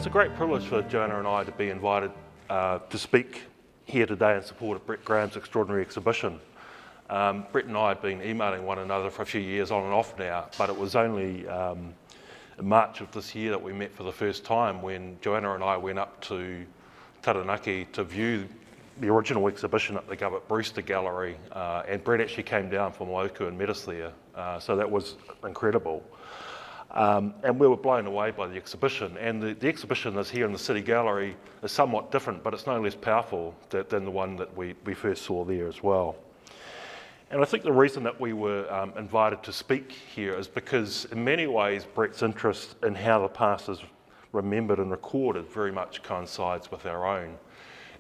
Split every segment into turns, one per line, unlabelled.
a great privilege for Joanna and I to be invited to speak here today in support of Brett Graham's extraordinary exhibition. Brett and I have been emailing one another for a few years on and off now, but it was only in March of this year that we met for the first time when Joanna and I went up to Taranaki to view the original exhibition at the Govett Brewster Gallery, and Brett actually came down from Oku and met us there, so that was incredible. And we were blown away by the exhibition, and the exhibition that's here in the City Gallery is somewhat different, but it's no less powerful than the one that we first saw there as well. And I think the reason that we were invited to speak here is because in many ways Brett's interest in how the past is remembered and recorded very much coincides with our own.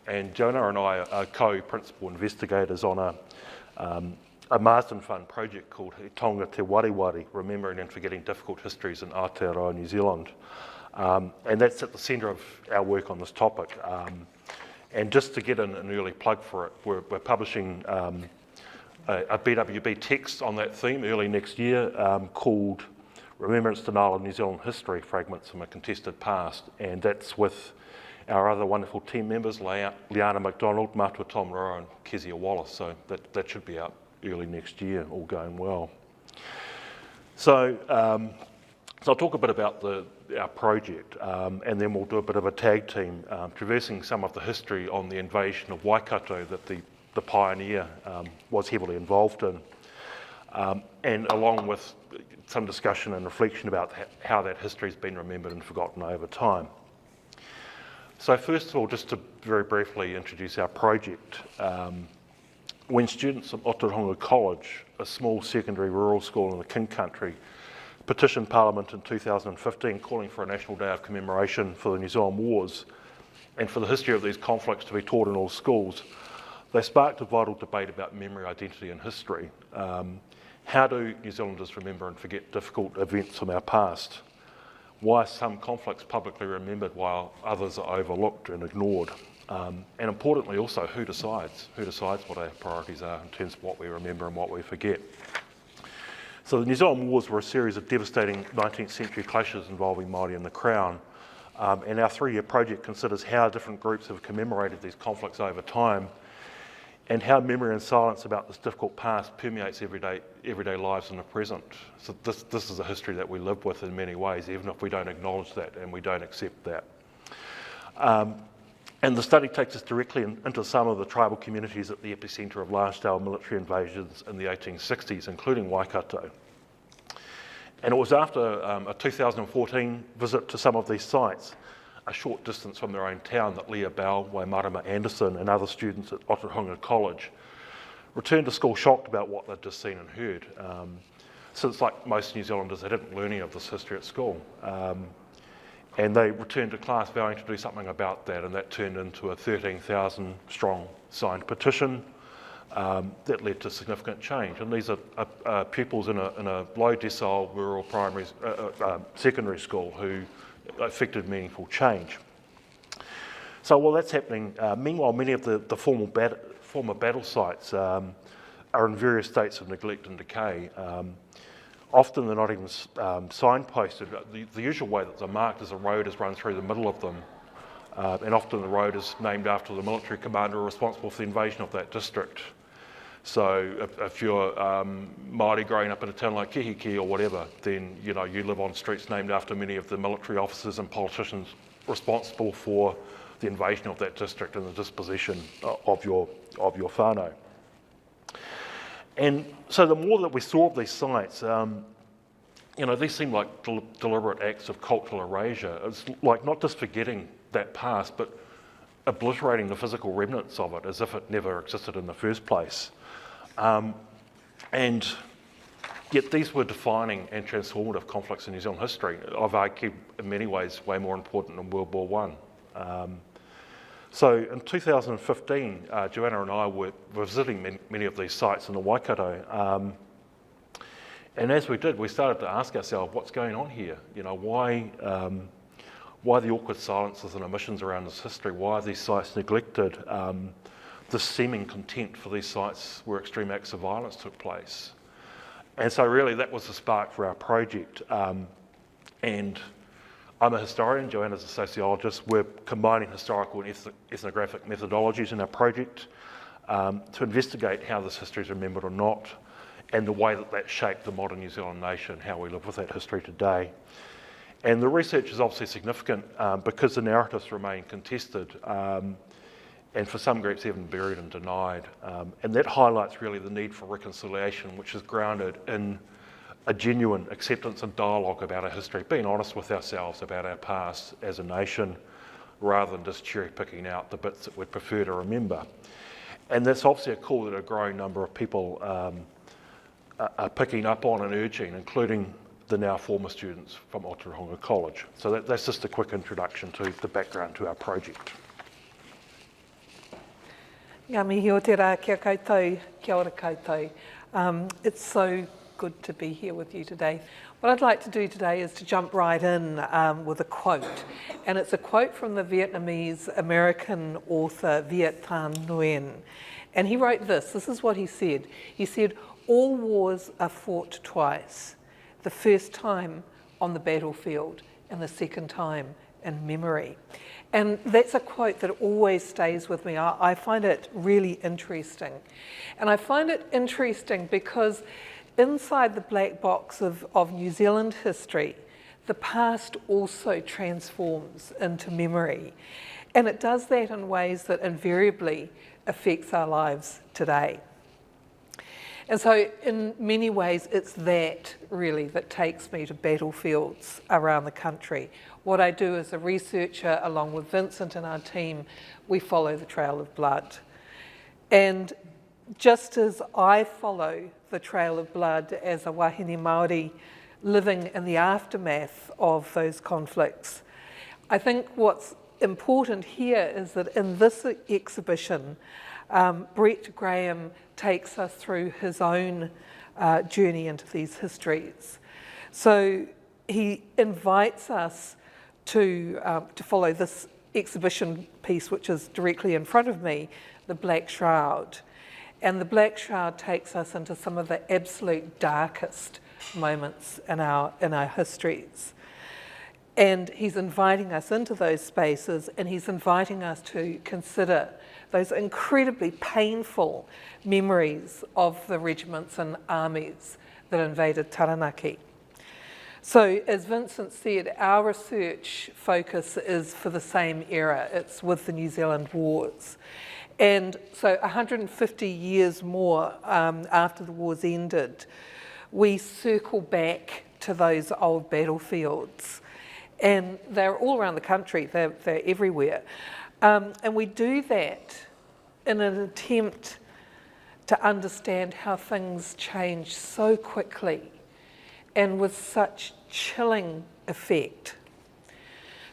And Joanna and I are co-principal investigators on a Marsden Fund project called He Tonga Te Wariwari, Remembering and Forgetting Difficult Histories in Aotearoa, New Zealand. And that's at the centre of our work on this topic. And just to get an early plug for it, we're publishing a BWB text on that theme early next year called Remembrance, Denial of New Zealand History, Fragments from a Contested Past. And that's with our other wonderful team members, Liana MacDonald, Matua Tom Rowe and Kezia Wallace. So that should be out early next year, all going well. So I'll talk a bit about our project, and then we'll do a bit of a tag team, traversing some of the history on the invasion of Waikato that the pioneer was heavily involved in, and along with some discussion and reflection about how that history has been remembered and forgotten over time. So first of all, just to very briefly introduce our project. When students of Otorohanga College, a small secondary rural school in the King Country, petitioned Parliament in 2015 calling for a National Day of Commemoration for the New Zealand Wars and for the history of these conflicts to be taught in all schools, they sparked a vital debate about memory, identity and history. How do New Zealanders remember and forget difficult events from our past? Why are some conflicts publicly remembered while others are overlooked and ignored? And importantly also, who decides what our priorities are in terms of what we remember and what we forget? So the New Zealand Wars were a series of devastating 19th century clashes involving Māori and the Crown. And our 3-year project considers how different groups have commemorated these conflicts over time and how memory and silence about this difficult past permeates everyday lives in the present. So this is a history that we live with in many ways, even if we don't acknowledge that and we don't accept that. And the study takes us directly into some of the tribal communities at the epicentre of large-scale military invasions in the 1860s, including Waikato. And it was after a 2014 visit to some of these sites, a short distance from their own town, that Leah Bell, Waimarama Anderson and other students at Otorohanga College returned to school shocked about what they'd just seen and heard. Since, like most New Zealanders, they didn't learn any of this history at school. And they returned to class vowing to do something about that, and that turned into a 13,000 strong signed petition that led to significant change. And these are pupils in a low decile rural primary secondary school who effected meaningful change. So while that's happening, meanwhile many of the former battle sites are in various states of neglect and decay. Often they're not even signposted. The usual way that they're marked is a road is run through the middle of them, and often the road is named after the military commander responsible for the invasion of that district. So if you're Māori growing up in a town like Kihiki or whatever, then you live on streets named after many of the military officers and politicians responsible for the invasion of that district and the dispossession of your whānau. And so the more that we saw of these sites, these seem like deliberate acts of cultural erasure. It's like not just forgetting that past, but obliterating the physical remnants of it as if it never existed in the first place. And yet these were defining and transformative conflicts in New Zealand history. I've argued in many ways way more important than World War I. So in 2015, Joanna and I were visiting many of these sites in the Waikato, and as we did, we started to ask ourselves, what's going on here? Why the awkward silences and omissions around this history? Why are these sites neglected? The seeming contempt for these sites where extreme acts of violence took place. And so really that was the spark for our project. And I'm a historian, Joanna's a sociologist. We're combining historical and ethnographic methodologies in our project to investigate how this history is remembered or not, and the way that that shaped the modern New Zealand nation, how we live with that history today. And the research is obviously significant because the narratives remain contested and for some groups even buried and denied. And that highlights really the need for reconciliation, which is grounded in a genuine acceptance and dialogue about our history, being honest with ourselves about our past as a nation, rather than just cherry picking out the bits that we'd prefer to remember. And that's obviously a call that a growing number of people are picking up on and urging, including the now former students from Otorohanga College. So that's just a quick introduction to the background to our project.
Ngā mihi o te rā kia koutou, kia ora koutou. It's so good to be here with you today. What I'd like to do today is to jump right in with a quote. And it's a quote from the Vietnamese-American author Viet Thanh Nguyen. And he wrote this is what he said. He said, "All wars are fought twice. The first time on the battlefield and the second time in memory." And that's a quote that always stays with me. I find it really interesting. And I find it interesting because inside the black box of New Zealand history, the past also transforms into memory. And it does that in ways that invariably affects our lives today. And so in many ways, it's that really that takes me to battlefields around the country. What I do as a researcher, along with Vincent and our team, we follow the trail of blood. And just as I follow the trail of blood as a wahine Māori living in the aftermath of those conflicts, I think what's important here is that in this exhibition, Brett Graham takes us through his own journey into these histories. So he invites us to follow this exhibition piece, which is directly in front of me, The Black Shroud. And The Black Shroud takes us into some of the absolute darkest moments in our histories. And he's inviting us into those spaces, and he's inviting us to consider those incredibly painful memories of the regiments and armies that invaded Taranaki. So, as Vincent said, our research focus is for the same era. It's with the New Zealand Wars. And so 150 years more after the wars ended, we circle back to those old battlefields. And they're all around the country, they're everywhere. And we do that in an attempt to understand how things change so quickly and with such chilling effect.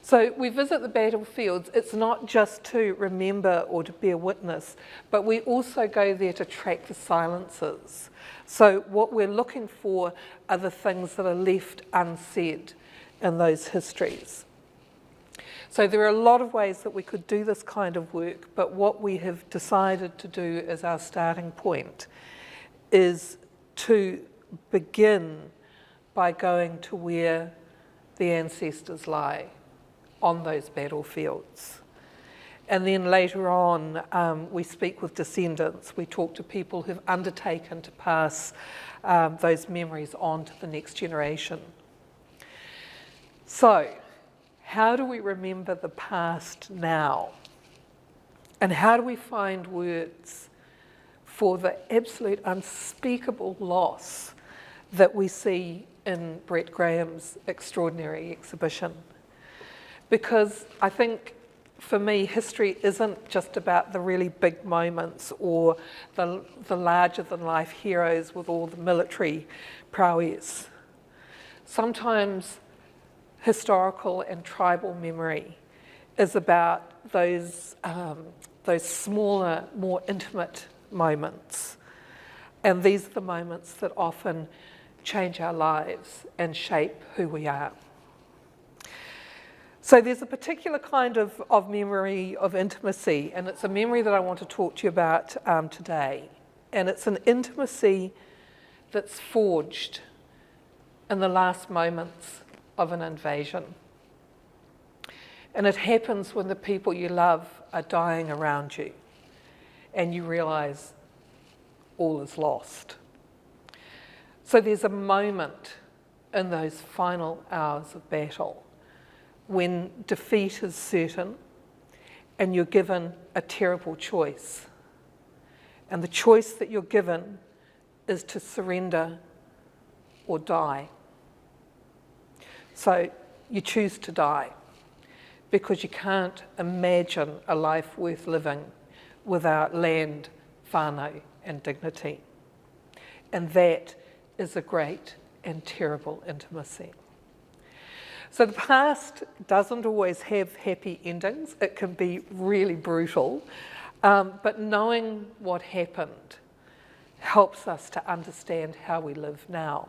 So we visit the battlefields. It's not just to remember or to bear witness, but we also go there to track the silences. So what we're looking for are the things that are left unsaid in those histories. So there are a lot of ways that we could do this kind of work, but what we have decided to do as our starting point is to begin by going to where the ancestors lie on those battlefields. And then later on, we speak with descendants. We talk to people who've undertaken to pass those memories on to the next generation. So, how do we remember the past now? And how do we find words for the absolute unspeakable loss that we see in Brett Graham's extraordinary exhibition? Because I think, for me, history isn't just about the really big moments or the larger-than-life heroes with all the military prowess. Sometimes historical and tribal memory is about those smaller, more intimate moments. And these are the moments that often change our lives and shape who we are. So there's a particular kind of memory of intimacy, and it's a memory that I want to talk to you about today. And it's an intimacy that's forged in the last moments of an invasion. And it happens when the people you love are dying around you and you realise all is lost. So there's a moment in those final hours of battle when defeat is certain and you're given a terrible choice. And the choice that you're given is to surrender or die. So you choose to die because you can't imagine a life worth living without land, whānau and dignity. And that is a great and terrible intimacy. So the past doesn't always have happy endings. It can be really brutal, but knowing what happened helps us to understand how we live now.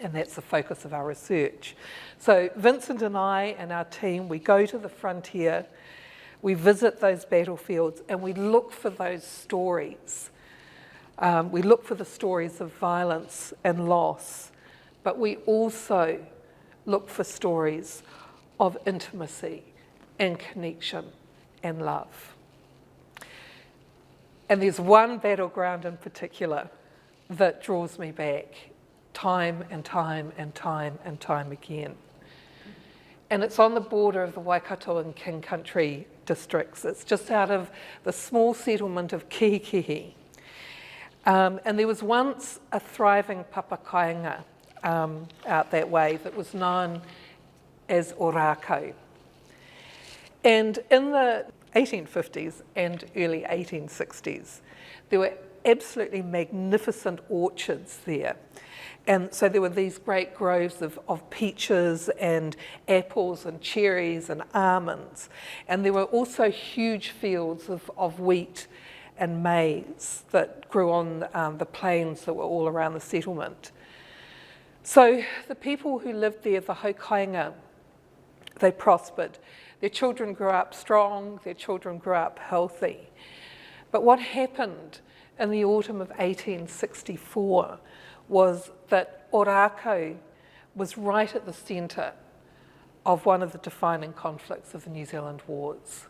And that's the focus of our research. So Vincent and I and our team, we go to the frontier, we visit those battlefields, and we look for those stories. We look for the stories of violence and loss, but we also look for stories of intimacy and connection and love. And there's one battleground in particular that draws me back time and time and time and time again. And it's on the border of the Waikato and King Country districts. It's just out of the small settlement of Kihikihi. And there was once a thriving papakainga out that way that was known as Orako. And in the 1850s and early 1860s, there were absolutely magnificent orchards there. And so there were these great groves of peaches and apples and cherries and almonds. And there were also huge fields of wheat and maize that grew on the plains that were all around the settlement. So the people who lived there, the Hokainga, they prospered. Their children grew up strong, their children grew up healthy. But what happened in the autumn of 1864 was that Orako was right at the centre of one of the defining conflicts of the New Zealand Wars.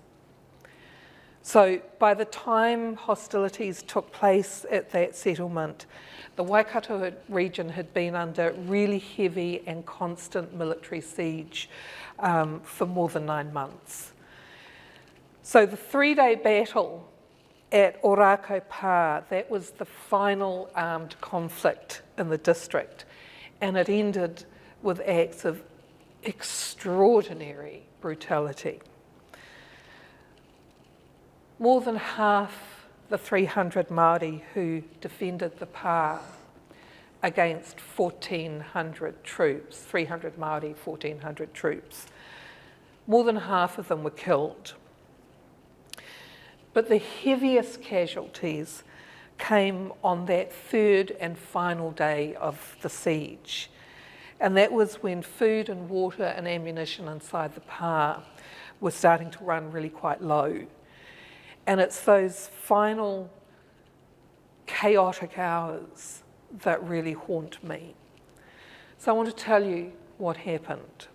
So by the time hostilities took place at that settlement, the Waikato region had been under really heavy and constant military siege for more than 9 months. So the 3-day battle at Orako Pā, that was the final armed conflict in the district, and it ended with acts of extraordinary brutality. More than half the 300 Māori who defended the Pā against 1,400 troops, 300 Māori, 1,400 troops, more than half of them were killed. But the heaviest casualties came on that 3rd and final day of the siege. And that was when food and water and ammunition inside the Pā were starting to run really quite low. And it's those final chaotic hours that really haunt me. So I want to tell you what happened.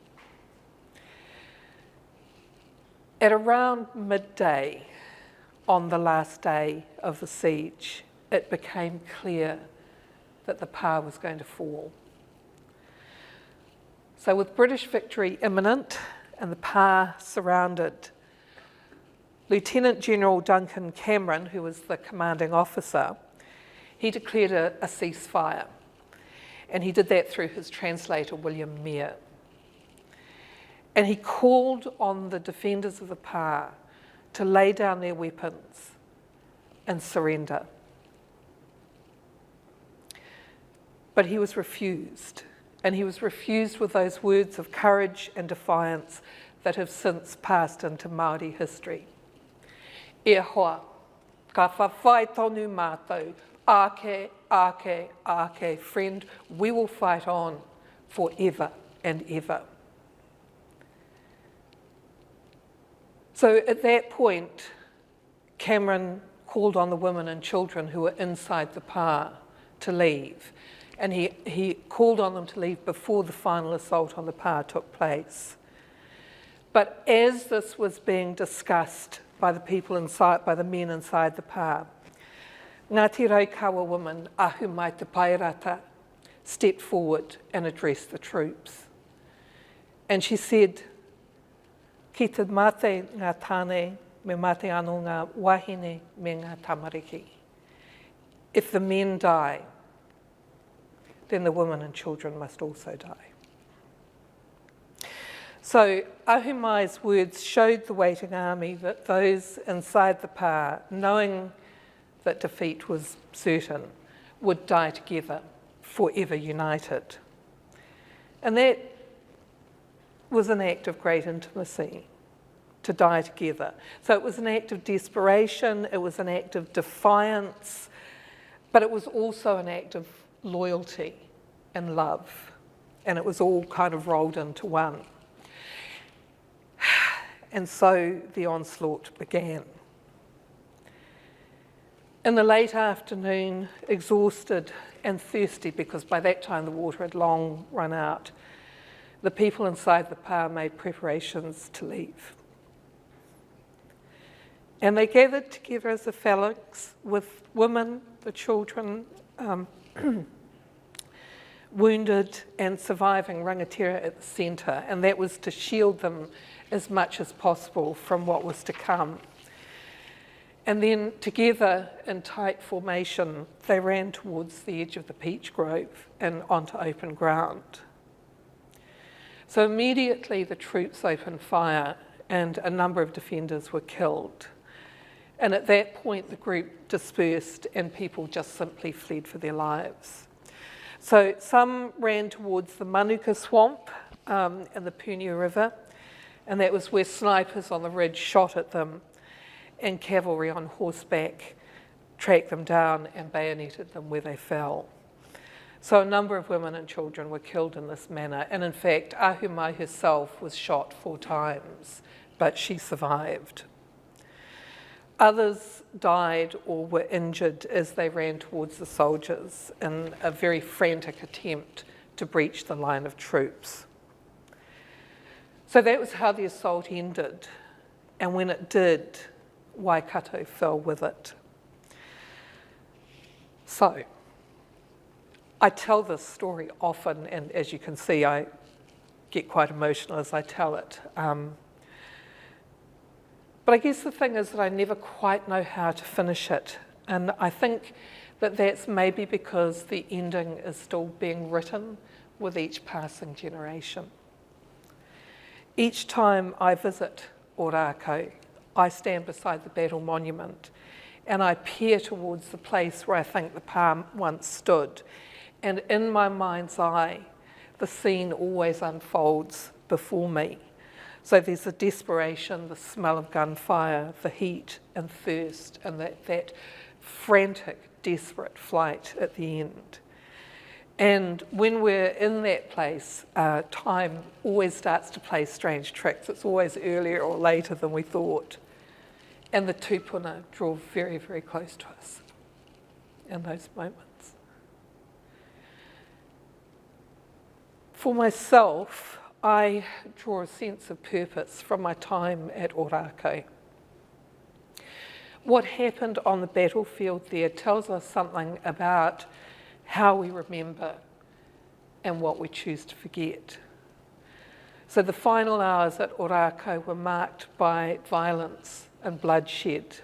At around midday on the last day of the siege, it became clear that the Pā was going to fall. So with British victory imminent and the Pā surrounded, Lieutenant General Duncan Cameron, who was the commanding officer, he declared a ceasefire. And he did that through his translator, William Meyer. And he called on the defenders of the Pā to lay down their weapons and surrender. But he was refused. And he was refused with those words of courage and defiance that have since passed into Māori history. E hoa, ka whawhai tonu mātou, ake, ake, ake, friend, we will fight on forever and ever. So at that point, Cameron called on the women and children who were inside the Pā to leave. And he called on them to leave before the final assault on the Pā took place. But as this was being discussed by the people inside, by the men inside the pā, Ngāti Raukawa woman, Ahu Mai Te Pairata, stepped forward and addressed the troops. And she said, ki te mate ngā tāne, me mate anō ngā wahine me ngā tamariki. If the men die, then the women and children must also die. So Ahumai's words showed the waiting army that those inside the pā, knowing that defeat was certain, would die together, forever united. And that was an act of great intimacy, to die together. So it was an act of desperation, it was an act of defiance, but it was also an act of loyalty and love. And it was all kind of rolled into one. And so the onslaught began. In the late afternoon, exhausted and thirsty, because by that time the water had long run out, the people inside the pā made preparations to leave. And they gathered together as a phalanx with women, the children, wounded and surviving rangatira at the centre, and that was to shield them as much as possible from what was to come. And then together in tight formation, they ran towards the edge of the peach grove and onto open ground. So immediately the troops opened fire and a number of defenders were killed. And at that point the group dispersed and people just simply fled for their lives. So some ran towards the Manuka swamp and the Punia River, and that was where snipers on the ridge shot at them and cavalry on horseback tracked them down and bayoneted them where they fell. So a number of women and children were killed in this manner, and in fact Ahumai herself was shot 4 times, but she survived. Others died or were injured as they ran towards the soldiers in a very frantic attempt to breach the line of troops. So that was how the assault ended, and when it did, Waikato fell with it. So, I tell this story often, and as you can see, I get quite emotional as I tell it. But I guess the thing is that I never quite know how to finish it, and I think that that's maybe because the ending is still being written with each passing generation. Each time I visit Ōrākau, I stand beside the battle monument and I peer towards the place where I think the pā once stood, and in my mind's eye, the scene always unfolds before me. So there's the desperation, the smell of gunfire, the heat and thirst, and that frantic, desperate flight at the end. And when we're in that place, time always starts to play strange tricks. It's always earlier or later than we thought. And the tūpuna draw very, very close to us in those moments. For myself, I draw a sense of purpose from my time at Ōrākau. What happened on the battlefield there tells us something about how we remember and what we choose to forget. So the final hours at Ōrākau were marked by violence and bloodshed.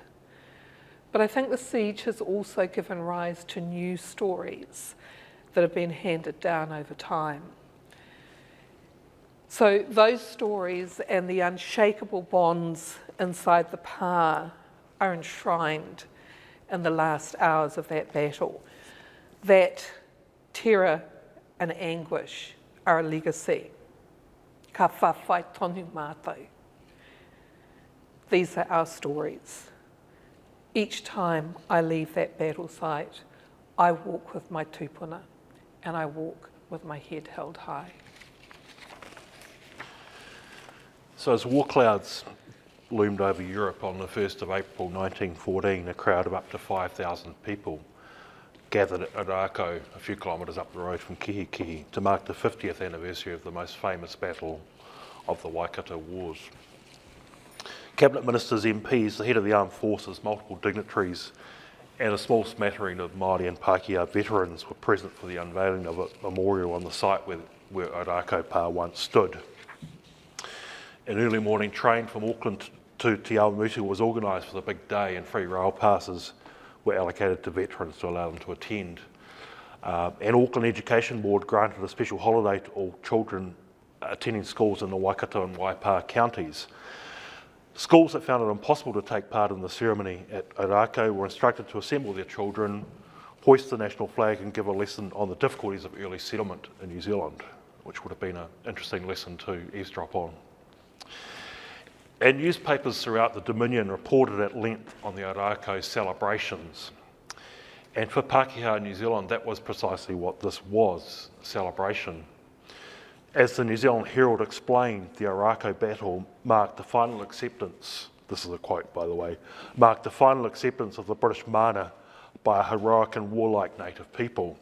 But I think the siege has also given rise to new stories that have been handed down over time. So those stories and the unshakable bonds inside the pā are enshrined in the last hours of that battle. That terror and anguish are a legacy. Ka whawhai tonu mātou. These are our stories. Each time I leave that battle site, I walk with my tūpuna and I walk with my head held high.
So as war clouds loomed over Europe on the 1st of April 1914, a crowd of up to 5,000 people gathered at Ōrākau, a few kilometres up the road from Kihikihi, to mark the 50th anniversary of the most famous battle of the Waikato Wars. Cabinet ministers, MPs, the head of the armed forces, multiple dignitaries, and a small smattering of Māori and Pākehā veterans were present for the unveiling of a memorial on the site where Ōrākau Pa once stood. An early morning train from Auckland to Te Awamutu was organised for the big day, and free rail passes were allocated to veterans to allow them to attend. An Auckland Education Board granted a special holiday to all children attending schools in the Waikato and Waipa counties. Schools that found it impossible to take part in the ceremony at Ōrākau were instructed to assemble their children, hoist the national flag and give a lesson on the difficulties of early settlement in New Zealand, which would have been an interesting lesson to eavesdrop on. And newspapers throughout the Dominion reported at length on the Ōrākau celebrations. And for Pākehā New Zealand, that was precisely what this was, a celebration. As the New Zealand Herald explained, the Ōrākau battle marked the final acceptance, this is a quote by the way, marked the final acceptance of the British mana by a heroic and warlike native people,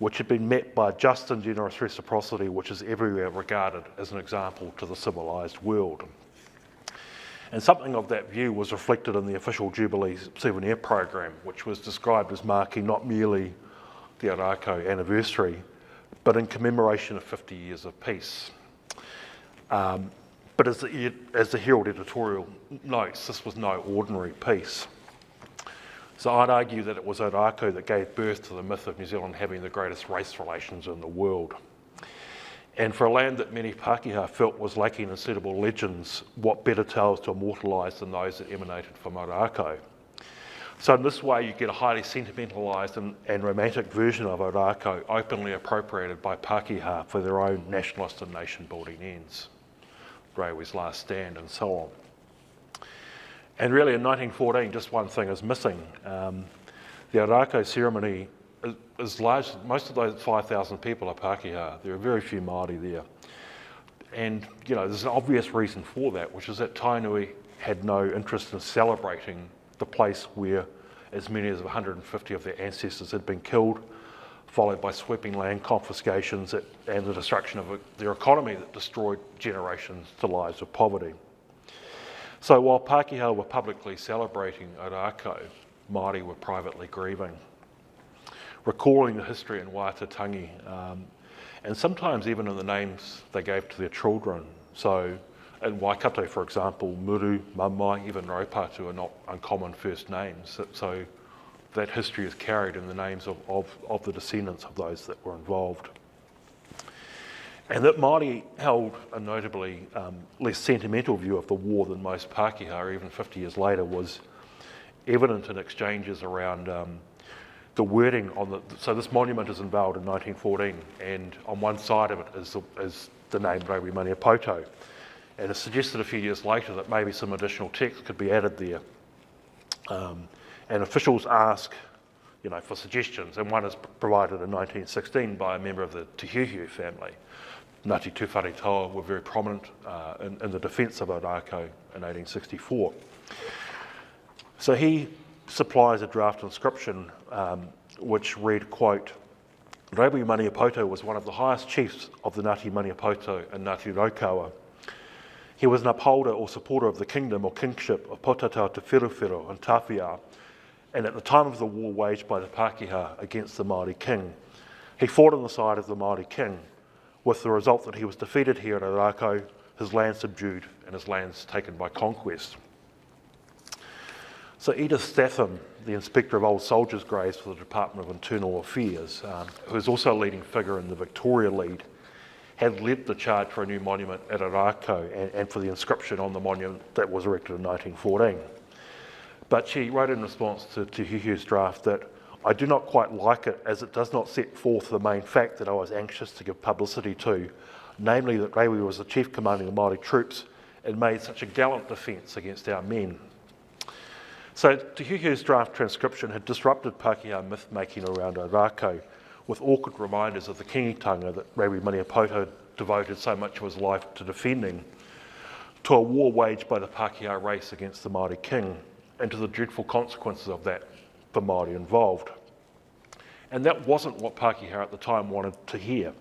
which had been met by a just and generous reciprocity which is everywhere regarded as an example to the civilised world. And something of that view was reflected in the official Jubilee souvenir program, which was described as marking not merely the Ōrākau anniversary, but in commemoration of 50 years of peace. But as the Herald editorial notes, this was no ordinary peace. So I'd argue that it was Ōrākau that gave birth to the myth of New Zealand having the greatest race relations in the world. And for a land that many Pākehā felt was lacking in suitable legends, what better tales to immortalise than those that emanated from Ōrākau? So in this way, you get a highly sentimentalised and romantic version of Ōrākau openly appropriated by Pākehā for their own nationalist and nation-building ends. Reiwi's Last Stand and so on. And really in 1914, just one thing is missing. The Ōrākau ceremony is large. Most of those 5,000 people are Pākehā. There are very few Māori there. And there's an obvious reason for that, which is that Tainui had no interest in celebrating the place where as many as 150 of their ancestors had been killed, followed by sweeping land confiscations and the destruction of their economy that destroyed generations to lives of poverty. So while Pākehā were publicly celebrating Ōrākau, Māori were privately grieving, recalling the history in Waiatātangi, and sometimes even in the names they gave to their children. So in Waikato, for example, Muru, Mamai, even Raupatu are not uncommon first names. So that history is carried in the names of the descendants of those that were involved. And that Māori held a notably less sentimental view of the war than most Pākehā, even 50 years later, was evident in exchanges around the wording on so this monument is unveiled in 1914, and on one side of it is the name Reiwi Maniapoto. And it suggested a few years later that maybe some additional text could be added there. And officials ask, for suggestions, and one is provided in 1916 by a member of the Te Huihu family. Ngāti Tūwharetoa were very prominent in the defence of Ōrākau in 1864. So he supplies a draft inscription which read, quote, Reiwi Maniapoto was one of the highest chiefs of the Ngāti Maniapoto and Ngāti Raukawa. He was an upholder or supporter of the kingdom or kingship of Potatau Te Wherewhero and Tawhia, and at the time of the war waged by the Pākehā against the Māori king, he fought on the side of the Māori king, with the result that he was defeated here at Ōrākau, his land subdued, and his lands taken by conquest. So Edith Statham, the Inspector of Old Soldiers' Graves for the Department of Internal Affairs, who is also a leading figure in the Victoria Lead, had led the charge for a new monument at Ōrākau and for the inscription on the monument that was erected in 1914. But she wrote in response to Te Huihu's draft that, I do not quite like it as it does not set forth the main fact that I was anxious to give publicity to, namely that Reiwi was the chief commanding the Māori troops and made such a gallant defence against our men. So Te Huihu's draft transcription had disrupted Pākehā myth-making around Ōrākau, with awkward reminders of the kingitanga that Reiwi Maniapoto devoted so much of his life to defending, to a war waged by the Pākehā race against the Māori king, and to the dreadful consequences of that for Māori involved. And that wasn't what Pākehā at the time wanted to hear.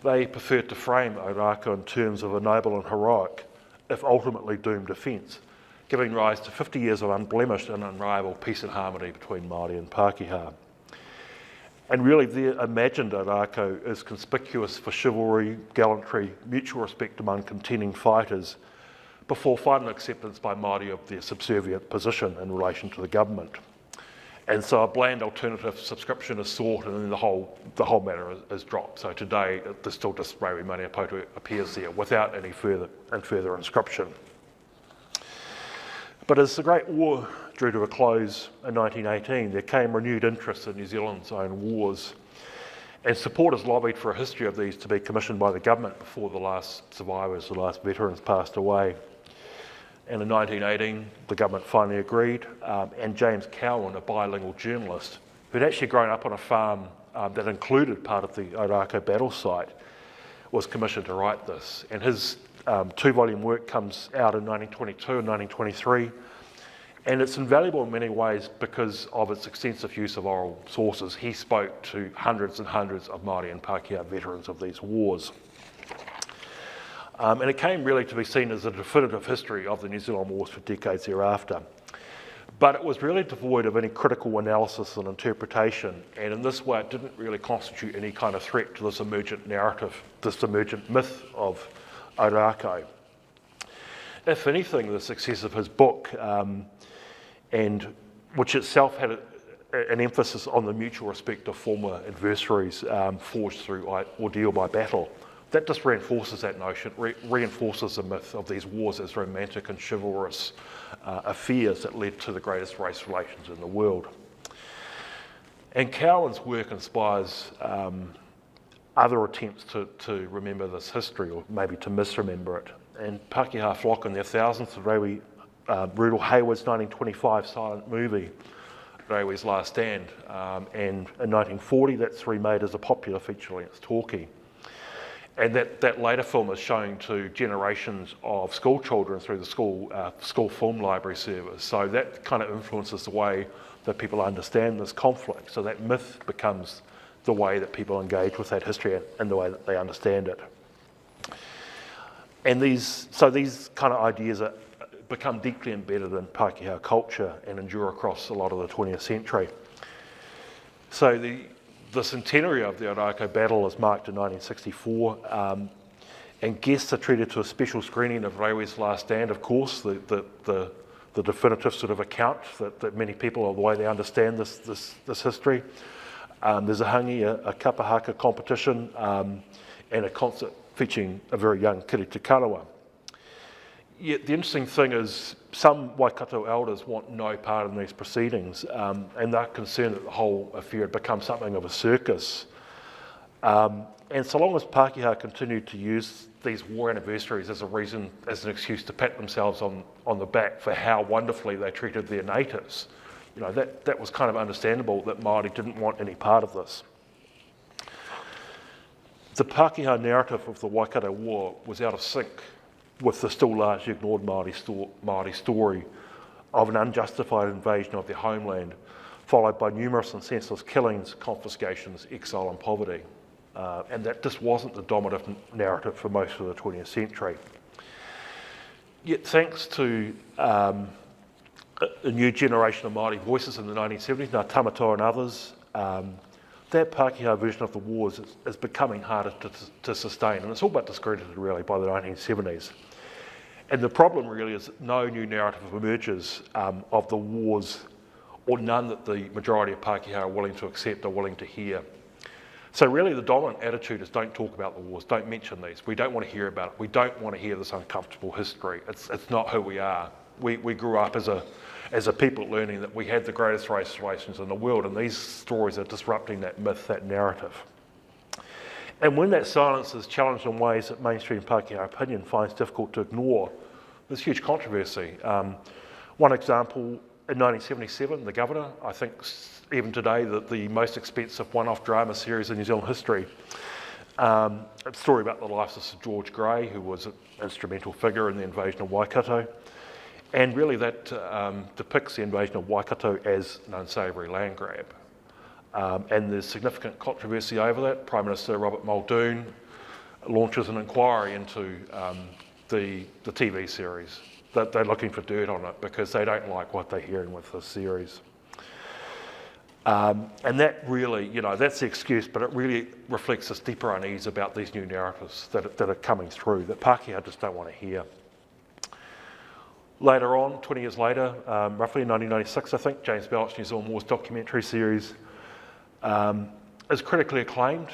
they preferred to frame Ōrākau in terms of a noble and heroic, if ultimately doomed defence, giving rise to 50 years of unblemished and unrivaled peace and harmony between Māori and Pākehā. And really their imagined Ōrākau is conspicuous for chivalry, gallantry, mutual respect among contending fighters, before final acceptance by Māori of their subservient position in relation to the government. And so a bland alternative subscription is sought, and then the whole matter is dropped. So today, there's still just Rewi Maniapoto appears there without any further inscription. But as the Great War drew to a close in 1918, there came renewed interest in New Zealand's own wars, and supporters lobbied for a history of these to be commissioned by the government before the last survivors, the last veterans passed away. And in 1918, the government finally agreed, and James Cowan, a bilingual journalist, who'd actually grown up on a farm that included part of the Ōrākau battle site, was commissioned to write this. And his two-volume work comes out in 1922 and 1923, and it's invaluable in many ways because of its extensive use of oral sources. He spoke to hundreds and hundreds of Māori and Pākehā veterans of these wars. And it came really to be seen as a definitive history of the New Zealand Wars for decades thereafter. But it was really devoid of any critical analysis and interpretation, and in this way it didn't really constitute any kind of threat to this emergent narrative, this emergent myth of Ōrākau. If anything, the success of his book, and which itself had an emphasis on the mutual respect of former adversaries forged through ordeal by battle, that just reinforces that notion, reinforces the myth of these wars as romantic and chivalrous affairs that led to the greatest race relations in the world. And Cowan's work inspires other attempts to remember this history, or maybe to misremember it. And Pākehā flock in their thousands to Rewi Rudolf Hayward's 1925 silent movie, Rewi's Last Stand, and in 1940 that's remade as a popular feature-length talkie. And that later film is showing to generations of school children through the school film library service. So that kind of influences the way that people understand this conflict. So that myth becomes the way that people engage with that history and the way that they understand it. And these kind of ideas become deeply embedded in Pākehā culture and endure across a lot of the 20th century. So the centenary of the Ōrākau battle is marked in 1964, and guests are treated to a special screening of Rewi's Last Stand, of course, the definitive sort of account that many people, of the way they understand this history. There's a hangi, a kapa haka competition, and a concert featuring a very young Kiri Te Karawa. Yet the interesting thing is some Waikato elders want no part in these proceedings, and they're concerned that the whole affair had become something of a circus. And so long as Pākehā continued to use these war anniversaries as an excuse to pat themselves on the back for how wonderfully they treated their natives, that was kind of understandable that Māori didn't want any part of this. The Pākehā narrative of the Waikato War was out of sync with the still largely ignored Māori story of an unjustified invasion of their homeland, followed by numerous and senseless killings, confiscations, exile and poverty. And that just wasn't the dominant narrative for most of the 20th century. Yet thanks to a new generation of Māori voices in the 1970s, Ngā Tamatoa and others, that Pākehā version of the wars is becoming harder to sustain, and it's all but discredited really by the 1970s. And the problem really is that no new narrative emerges of the wars, or none that the majority of Pākehā are willing to accept or willing to hear. So really the dominant attitude is don't talk about the wars, don't mention these. We don't want to hear about it. We don't want to hear this uncomfortable history. It's not who we are. We grew up as a people learning that we had the greatest race relations in the world, and these stories are disrupting that myth, that narrative. And when that silence is challenged in ways that mainstream Pākehā opinion finds difficult to ignore, there's huge controversy. One example, in 1977, The Governor, I think even today the most expensive one-off drama series in New Zealand history, a story about the life of Sir George Grey, who was an instrumental figure in the invasion of Waikato. And really that depicts the invasion of Waikato as an unsavoury land grab. And there's significant controversy over that. Prime Minister Robert Muldoon launches an inquiry into the TV series. That they're looking for dirt on it because they don't like what they're hearing with this series. And that really, that's the excuse, but it really reflects this deeper unease about these new narratives that are coming through, that Pākehā just don't want to hear. Later on, 20 years later, roughly in 1996, I think, James Belch's New Zealand Wars documentary series is critically acclaimed,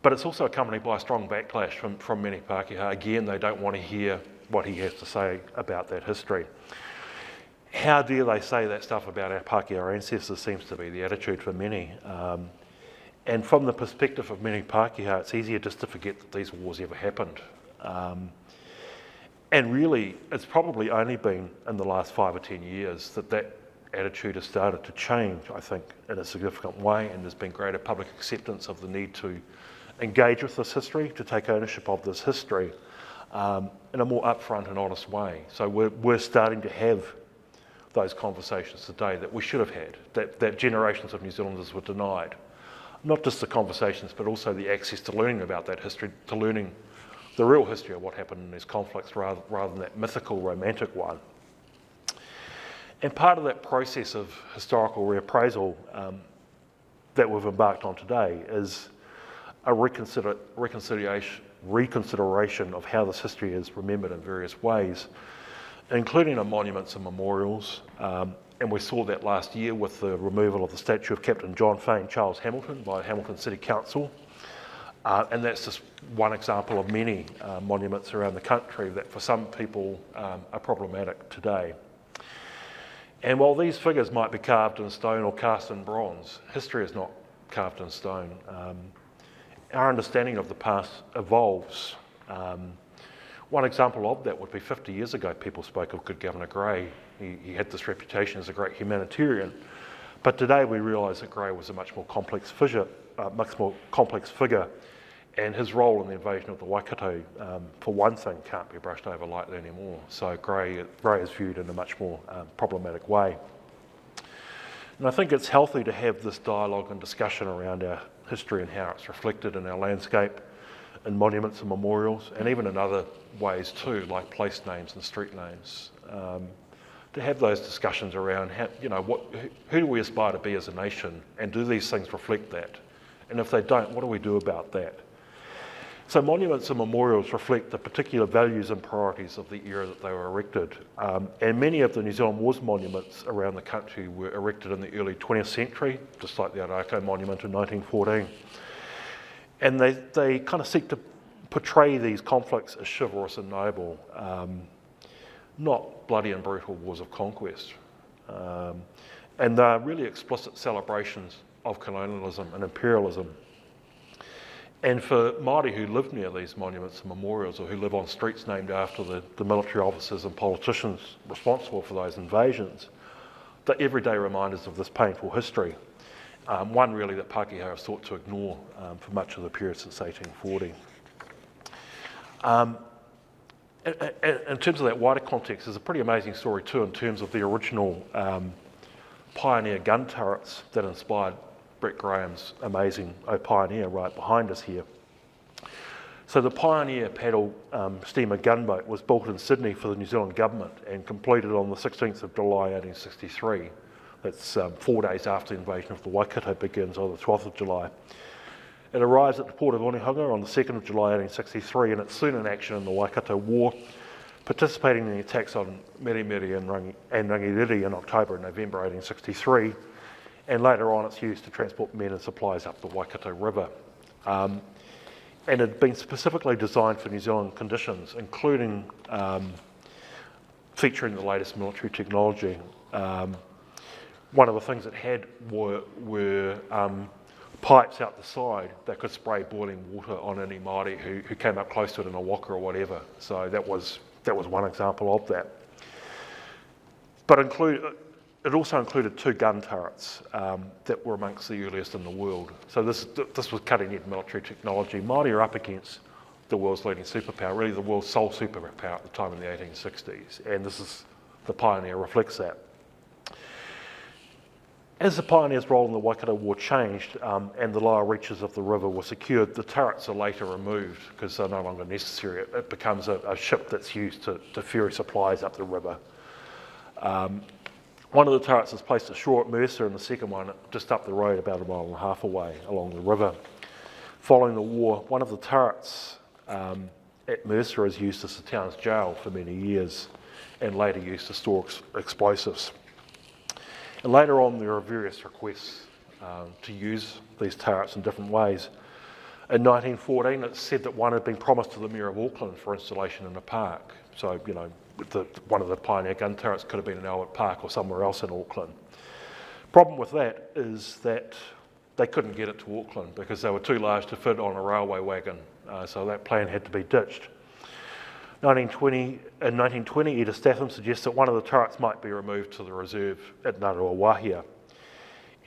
but it's also accompanied by a strong backlash from many Pākehā. Again, they don't want to hear what he has to say about that history. How dare they say that stuff about our Pākehā ancestors seems to be the attitude for many. And from the perspective of many Pākehā, it's easier just to forget that these wars ever happened. And really, it's probably only been in the last 5 or 10 years that attitude has started to change, I think, in a significant way, and there's been greater public acceptance of the need to engage with this history, to take ownership of this history in a more upfront and honest way. So we're starting to have those conversations today that we should have had, that generations of New Zealanders were denied. Not just the conversations, but also the access to learning about that history, to learning the real history of what happened in these conflicts rather than that mythical, romantic one. And part of that process of historical reappraisal that we've embarked on today is a reconsideration of how this history is remembered in various ways, including on monuments and memorials. And we saw that last year with the removal of the statue of Captain John Fane Charles Hamilton by Hamilton City Council. And that's just one example of many monuments around the country that for some people are problematic today. And while these figures might be carved in stone or cast in bronze, history is not carved in stone. Our understanding of the past evolves. One example of that would be 50 years ago, people spoke of Good Governor Grey. He had this reputation as a great humanitarian. But today we realise that Grey was a much more complex figure, and his role in the invasion of the Waikato, for one thing, can't be brushed over lightly anymore. So Grey is viewed in a much more problematic way. And I think it's healthy to have this dialogue and discussion around our history and how it's reflected in our landscape, in monuments and memorials, and even in other ways too, like place names and street names. To have those discussions around how, who do we aspire to be as a nation, and do these things reflect that? And if they don't, what do we do about that? So monuments and memorials reflect the particular values and priorities of the era that they were erected. And many of the New Zealand Wars monuments around the country were erected in the early 20th century, just like the Arako monument in 1914. And they kind of seek to portray these conflicts as chivalrous and noble, not bloody and brutal wars of conquest. And they're really explicit celebrations of colonialism and imperialism. And for Māori who live near these monuments and memorials, or who live on streets named after the military officers and politicians responsible for those invasions, they're everyday reminders of this painful history. One really that Pākehā has sought to ignore for much of the period since 1840. In terms of that wider context, there's a pretty amazing story too in terms of the original pioneer gun turrets that inspired Brett Graham's amazing O Pioneer right behind us here. So the Pioneer paddle steamer gunboat was built in Sydney for the New Zealand government and completed on the 16th of July 1863. That's 4 days after the invasion of the Waikato begins on the 12th of July. It arrives at the port of Onehunga on the 2nd of July 1863, and it's soon in action in the Waikato War, participating in the attacks on Meremere and Rangiriri in October and November 1863. And later on it's used to transport men and supplies up the Waikato River. And it had been specifically designed for New Zealand conditions, including featuring the latest military technology. One of the things it had were pipes out the side that could spray boiling water on any Māori who came up close to it in a waka or whatever. So that was one example of that. But it also included 2 gun turrets that were amongst the earliest in the world. So this was cutting-edge military technology. Māori are up against the world's leading superpower, really the world's sole superpower at the time in the 1860s, and the Pioneer reflects that. As the pioneers' role in the Waikato War changed and the lower reaches of the river were secured, the turrets are later removed because they're no longer necessary. It becomes a ship that's used to ferry supplies up the river. One of the turrets is placed ashore at Mercer and the second one just up the road about 1.5 miles away along the river. Following the war, one of the turrets at Mercer is used as the town's jail for many years and later used to store explosives. And later on, there are various requests to use these turrets in different ways. In 1914, it's said that one had been promised to the Mayor of Auckland for installation in a park. So, you know, one of the pioneer gun turrets could have been in Albert Park or somewhere else in Auckland. Problem with that is that they couldn't get it to Auckland because they were too large to fit on a railway wagon. So that plan had to be ditched. In 1920, Edith Statham suggests that one of the turrets might be removed to the reserve at Ngaruawahia,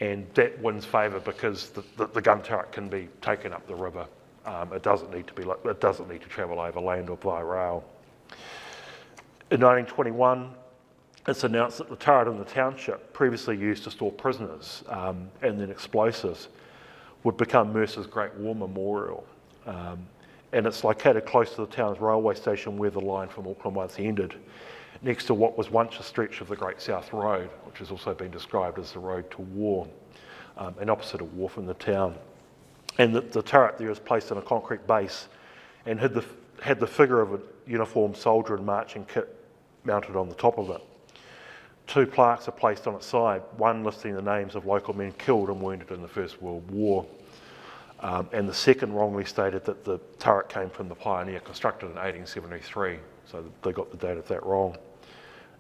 and that wins favour because the gun turret can be taken up the river. It doesn't need to travel over land or by rail. In 1921, it's announced that the turret in the township, previously used to store prisoners and then explosives, would become Mercer's Great War Memorial. And it's located close to the town's railway station where the line from Auckland once ended, next to what was once a stretch of the Great South Road, which has also been described as the road to war, and opposite a wharf in the town. And the turret there is placed in a concrete base and had the figure of a uniformed soldier in marching kit mounted on the top of it. 2 plaques are placed on its side, one listing the names of local men killed and wounded in the First World War. And the second wrongly stated that the turret came from the Pioneer, constructed in 1873, so they got the date of that wrong.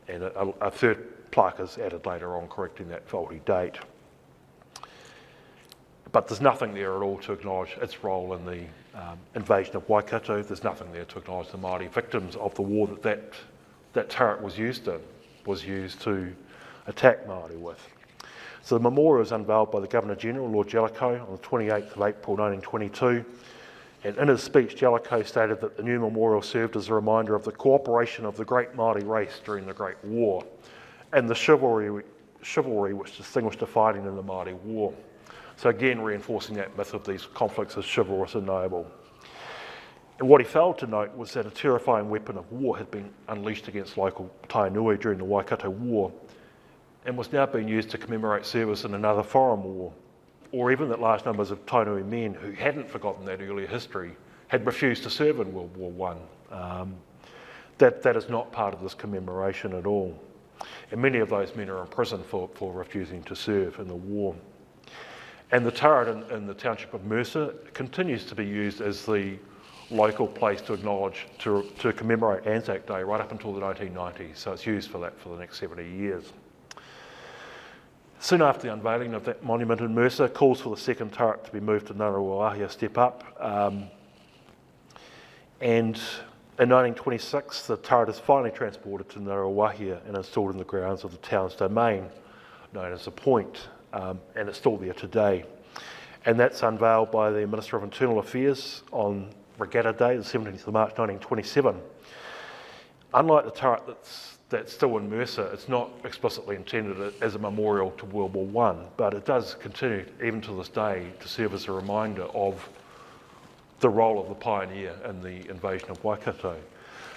And a third plaque is added later on, correcting that faulty date. But there's nothing there at all to acknowledge its role in the invasion of Waikato. There's nothing there to acknowledge the Māori victims of the war that turret was used to attack Māori with. So the memorial was unveiled by the Governor-General, Lord Jellicoe, on the 28th of April 1922, and in his speech, Jellicoe stated that the new memorial served as a reminder of the cooperation of the great Māori race during the Great War, and the chivalry which distinguished the fighting in the Māori War. So again, reinforcing that myth of these conflicts as chivalrous and noble. And what he failed to note was that a terrifying weapon of war had been unleashed against local Tainui during the Waikato War, and was now being used to commemorate service in another foreign war, or even that large numbers of Tainui men who hadn't forgotten that earlier history had refused to serve in World War I. That is not part of this commemoration at all. And many of those men are in prison for refusing to serve in the war. And the turret in the township of Mercer continues to be used as the local place to acknowledge, to commemorate Anzac Day right up until the 1990s. So it's used for that for the next 70 years. Soon after the unveiling of that monument in Mercer, calls for the second turret to be moved to Ngaruawahia step up. And in 1926, the turret is finally transported to Ngaruawahia and installed in the grounds of the town's domain, known as the Point, and it's still there today. And that's unveiled by the Minister of Internal Affairs on Regatta Day, the 17th of March 1927. Unlike the turret that's still in Mercer, it's not explicitly intended as a memorial to World War I, but it does continue, even to this day, to serve as a reminder of the role of the pioneer in the invasion of Waikato.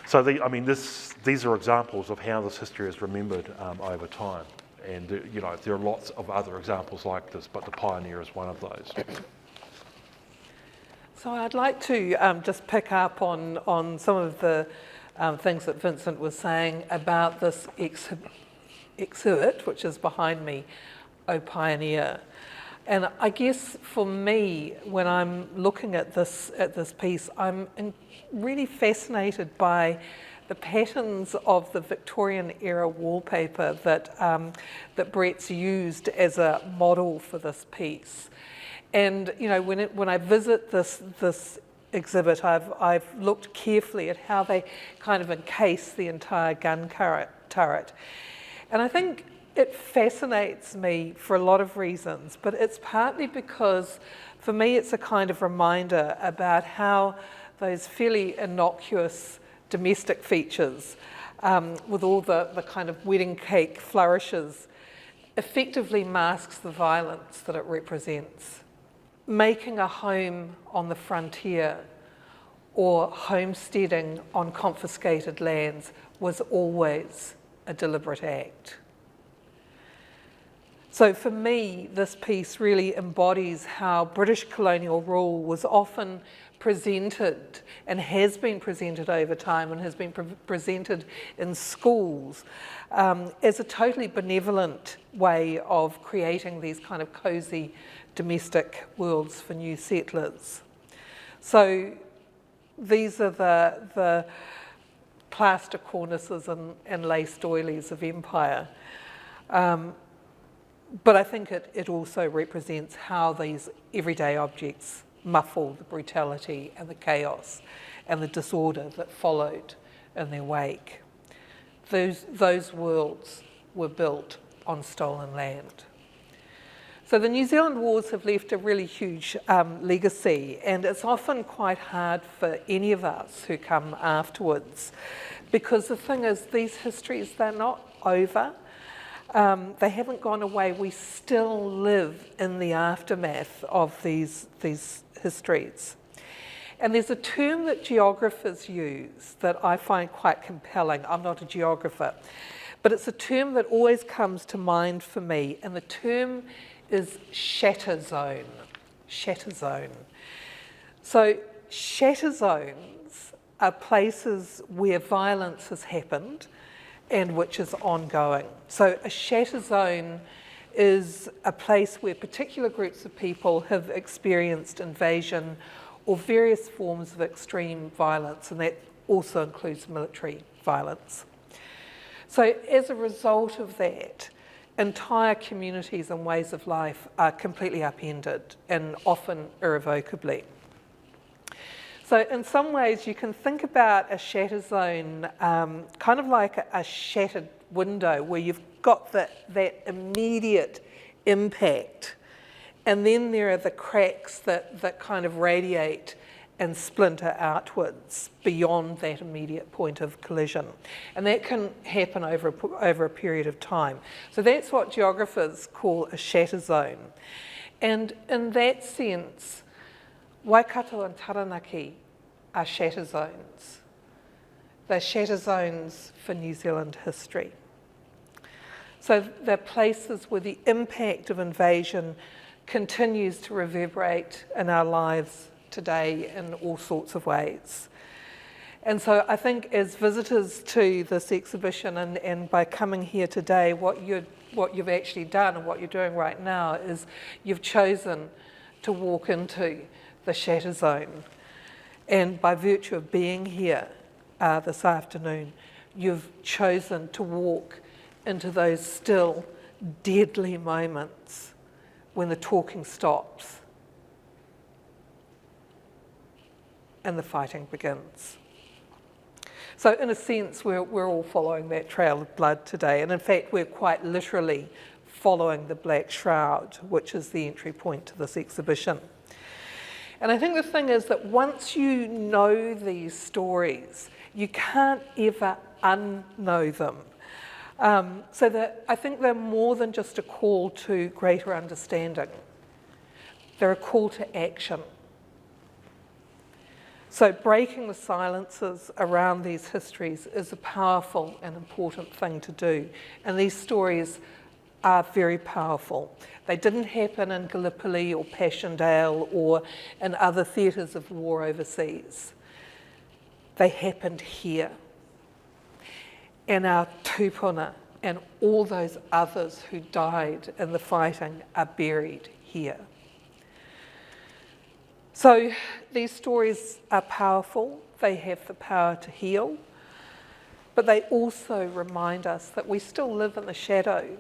So, these are examples of how this history is remembered over time. And, there are lots of other examples like this, but the pioneer is one of those.
So I'd like to just pick up on some of the things that Vincent was saying about this exhibit, which is behind me, O Pioneer. And I guess for me, when I'm looking at this piece, I'm really fascinated by the patterns of the Victorian era wallpaper that Brett's used as a model for this piece. And when I visit this exhibit, I've looked carefully at how they kind of encase the entire gun turret. And I think it fascinates me for a lot of reasons, but it's partly because for me it's a kind of reminder about how those fairly innocuous domestic features with all the kind of wedding cake flourishes effectively masks the violence that it represents. Making a home on the frontier or homesteading on confiscated lands was always a deliberate act. So for me, this piece really embodies how British colonial rule was often presented and has been presented over time and has been presented in schools as a totally benevolent way of creating these kind of cosy domestic worlds for new settlers. So these are the plaster cornices and lace doilies of empire. But I think it also represents how these everyday objects muffle the brutality and the chaos and the disorder that followed in their wake. Those worlds were built on stolen land. So the New Zealand Wars have left a really huge legacy, and it's often quite hard for any of us who come afterwards, because the thing is, these histories, they're not over. They haven't gone away. We still live in the aftermath of these histories. And there's a term that geographers use that I find quite compelling. I'm not a geographer, but it's a term that always comes to mind for me, and the term is shatter zone. Shatter zone. So shatter zones are places where violence has happened and which is ongoing. So a shatter zone is a place where particular groups of people have experienced invasion or various forms of extreme violence, and that also includes military violence. So as a result of that, entire communities and ways of life are completely upended and often irrevocably. So in some ways you can think about a shatter zone kind of like a shattered window where you've got that immediate impact, and then there are the cracks that kind of radiate and splinter outwards beyond that immediate point of collision. And that can happen over a period of time. So that's what geographers call a shatter zone. And in that sense, Waikato and Taranaki are shatter zones. They're shatter zones for New Zealand history. So they're places where the impact of invasion continues to reverberate in our lives today in all sorts of ways. And so I think as visitors to this exhibition and by coming here today, what you've actually done and what you're doing right now is you've chosen to walk into the shatter zone. And by virtue of being here this afternoon, you've chosen to walk into those still deadly moments when the talking stops and the fighting begins. So in a sense, we're all following that trail of blood today. And in fact, we're quite literally following the Black Shroud, which is the entry point to this exhibition. And I think the thing is that once you know these stories, you can't ever unknow them. So that I think they're more than just a call to greater understanding. They're a call to action. So breaking the silences around these histories is a powerful and important thing to do. And these stories are very powerful. They didn't happen in Gallipoli or Passchendaele or in other theatres of war overseas. They happened here. And our tupuna and all those others who died in the fighting are buried here. So these stories are powerful. They have the power to heal, but they also remind us that we still live in the shadow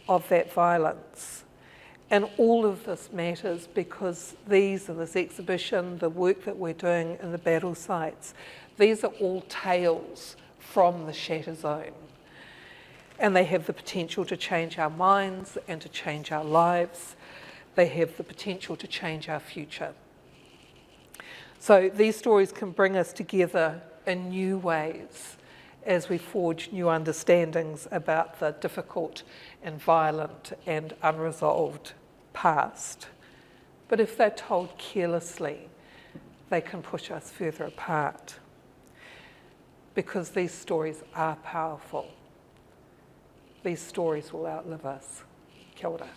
of that violence. And all of this matters because these and this exhibition, the work that we're doing in the battle sites, these are all tales from the shatter zone. And they have the potential to change our minds and to change our lives. They have the potential to change our future. So these stories can bring us together in new ways as we forge new understandings about the difficult and violent and unresolved past. But if they're told carelessly, they can push us further apart. Because these stories are powerful. These stories will outlive us. Kia ora.